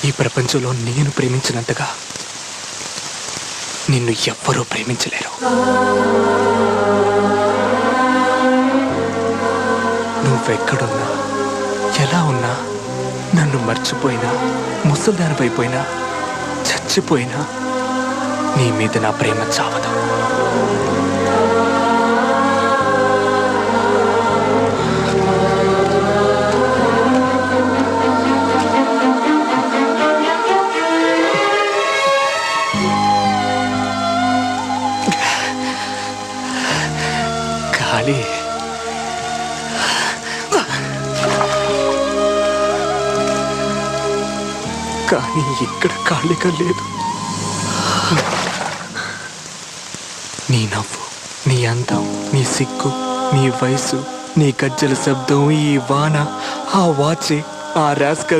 ఈ ప్రపంచంలో నేను ప్రేమించినంతగా నిన్ను ఎవ్వరూ ప్రేమించలేరు. నువ్వెక్కడున్నా, ఎలా ఉన్నా, నన్ను మర్చిపోయినా, ముసల్దానిపైపోయినా, చచ్చిపోయినా నీ మీద నా ప్రేమ చావదు. గాలి కానీ ఇక్కడ ఖాళీగా లేదు. నీ నవ్వు, నీ అందం, నీ సిగ్గు, నీ వయసు, నీ గజ్జల శబ్దం, ఈ వాన, ఆ వాచే, ఆ రాస్కల్